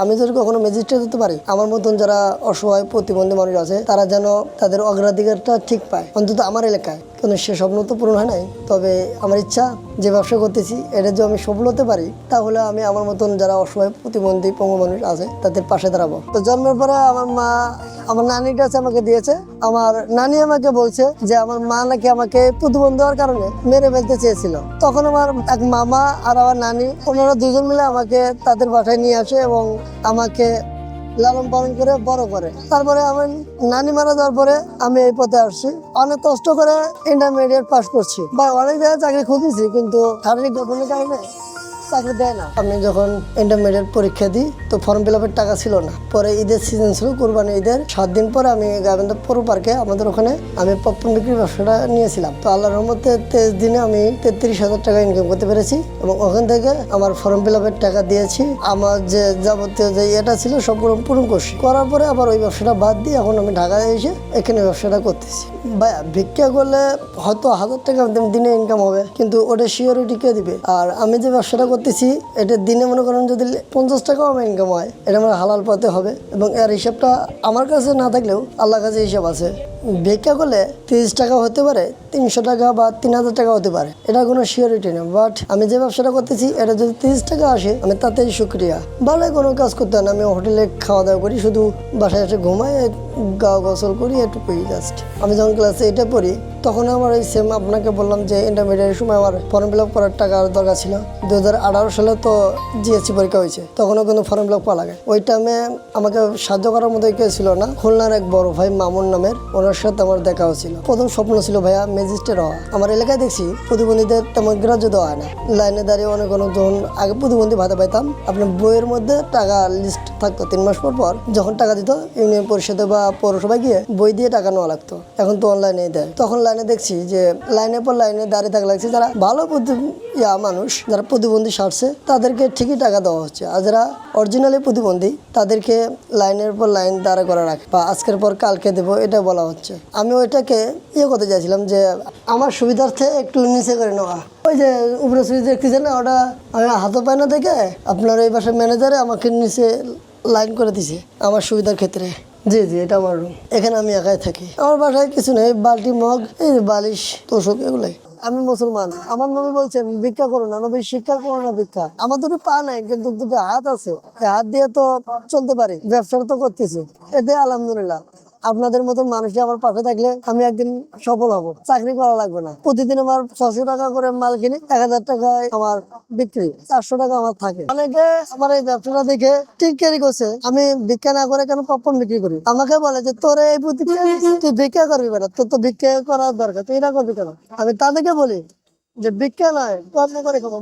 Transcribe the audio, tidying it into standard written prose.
আমি যদি কখনো ম্যাজিস্ট্রেট হতে পারি, আমার মতন যারা অসহায় প্রতিবন্ধী মানুষ আছে তারা যেন তাদের অগ্রাধিকারটা ঠিক পায়, অন্তত আমার এলাকায়। কিন্তু সে স্বপ্ন তো পূরণ হয় নাই। তবে আমার ইচ্ছা, যে ব্যবসা করতেছি এটা যদি আমি সফল হতে পারি, তাহলে আমি আমার মতন যারা অসহায় প্রতিবন্ধী পঙ্গু মানুষ আছে তাদের পাশে দাঁড়াবো। তো জন্মের পরে আমার মা আমার নানির কাছে আমাকে দিয়েছে। আমার নানি আমাকে বলছে যে আমার মা নাকি আমাকে প্রতিবন্ধী হওয়ার কারণে মেরে ফেলতে চেয়েছিল। তখন আমার এক মামা আর আমার নানি, ওনারা দুজন মিলে আমাকে তাদের বাসায় নিয়ে আসে এবং আমাকে লালন পালন করে বড় করে। তারপরে আমার নানি মারা যাওয়ার পরে আমি এই পথে আসছি। অনেক কষ্ট করে ইন্টারমিডিয়েট পাস করছি বা অনেক জায়গায় চাকরি খুঁজেছি, কিন্তু শারীরিক গঠনের কারণে চাকরি দেয় না। আমি যখন ইন্টারমিডিয়েট পরীক্ষা দিই তো ফর্ম ফিল আপের টাকা ছিল না। পরে ঈদের সিজন ছিল, কুরবানি ঈদের 7 দিন পরে আমি গাইবান্ধা পৌর পার্কে আমাদের ওখানে আমি পপকর্ন বিক্রির ব্যবসাটা নিয়েছিলাম। তো আল্লাহর রহমতে 23 দিনে আমি 33,000 টাকা ইনকাম করতে পেরেছি এবং ওখান থেকে আমার ফর্ম ফিল আপের টাকা দিয়েছি। আমার যে যাবতীয় যে এটা ছিল সবগুলো পূরণ করছি। করার পরে আবার ওই ব্যবসাটা বাদ দিয়ে এখন আমি ঢাকায় এসে এখানে ব্যবসাটা করতেছি। ভাইয়া, ভিক্ষা করলে হয়তো 1000 টাকা দিনে ইনকাম হবে, কিন্তু ওটা সিওরিটি কে দিবে? আর আমি যে ব্যবসাটা করতেছি এটা দিনে মনে করেন যদি 50 টাকাও আমার ইনকাম হয়, এটা আমার হালাল পথে হবে এবং এর হিসাবটা আমার কাছে না থাকলেও আল্লাহর কাছে হিসাব আছে। ভিক্ষা করলে 30 টাকা হতে পারে, 300 টাকা বা 3000 টাকা হতে পারে, এটা কোনো সিওরিটি না। বাট আমি যে ব্যবসাটা করতেছি এটা যদি 30 টাকা আসে, আমি তাতেই শুক্রিয়া। ভালো কোনো কাজ করতে হয় না, আমি হোটেলে খাওয়া দাওয়া করি, শুধু বাসায় এসে ঘুমাই, গা গোসল করি, এটুকুই জাস্ট। আমি যখন ক্লাসে এটা পড়ি তখন আমার এই সেম আপনাকে বললাম যে ইন্টারমিডিয়েটের সময় আমার ফর্ম ফিল আপ করার টাকার দরকার ছিল। 2018 সালে তো জিএসসি পরীক্ষা হয়েছে, তখনও কিন্তু ফর্ম ফিল আপ করা লাগে। ওই টাইমে আমাকে সাহায্য করার মতো কেউ ছিল না। খুলনার এক বড় ভাই মামুন নামের, ওনার সাথে আমার দেখা হয়েছিল। প্রথম স্বপ্ন ছিল ভাইয়া ম্যাজিস্ট্রেট হওয়া। আমার এলাকায় দেখছি প্রতিবন্ধীদের তেমন গ্রাহ্য দেওয়া হয় না। লাইনে দাঁড়িয়ে অনেক যখন আগে প্রতিবন্ধী ভাতা পাইতাম, আপনার বইয়ের মধ্যে টাকা লিস্ট থাকতো, 3 মাস পর পর যখন টাকা দিত ইউনিয়ন পরিষদে বা পৌরসভায় গিয়ে বই দিয়ে টাকা নেওয়া লাগতো। এখন তো অনলাইনে দেয়। তখন লাইনে দেখছি যে লাইনের পর লাইনে দাঁড়িয়ে থাকা লাগছে। যারা ভালো মানুষ, যারা প্রতিবন্ধী সারছে তাদেরকে ঠিকই টাকা দেওয়া হচ্ছে, আর যারা অরিজিনালি প্রতিবন্ধী তাদেরকে লাইনের পর লাইন দাঁড়া করা রাখে বা আজকের পর কালকে দেবো, এটা বলা হচ্ছে। আমি ওইটাকে করতে চাইছিলাম যে আমার সুবিধার্থে একটু নিচে করে নেওয়া। ওই যে উপরে সুইচ দেখতেছে না, ওটা আমি হাতে পাই না দেখে আপনার এই বাসার ম্যানেজারে আমাকে নিচে লাইন করে দিছে আমার সুবিধার ক্ষেত্রে। জি জি, এটা আমার রুম। এখানে আমি একাই থাকি। আমার বাসায় কিছু নেই, বালতি, মগ, এই বালিশ, তোষক, এগুলোই। আমি মুসলমান। আমার নবী বলছেন ভিক্ষা করো না, নবী শিক্ষা করো না ভিক্ষা। আমার দুটো পা নাই কিন্তু দুটো হাত আছে, হাত দিয়ে তো চলতে পারি, ব্যবসা তো করতেছি, এতে আলহামদুলিল্লাহ। আপনাদের মতন মানুষ আমার পাশে থাকলে আমি একদিন সফল হব। চাকরি করা লাগবে না, প্রতিদিন আমার 600 টাকা করে মাল কিনি, 1000 টাকায় আমার বিক্রি, 400 টাকা আমার থাকে। অনেকে আমার এই ব্যবসাটা দেখে টিটকারি করছে, আমি ভিক্ষা না করে কেন পপকর্ন বিক্রি করি। আমাকে বলে যে তোর এই প্রতিক্রিয়া, তুই ভিক্ষা করবি না, তোর তো ভিক্ষা করার দরকার, তুই এটা করবি কেন? আমি তাদেরকে বলি যে ভিক্ষা নয়, কর্ম করে খাবো।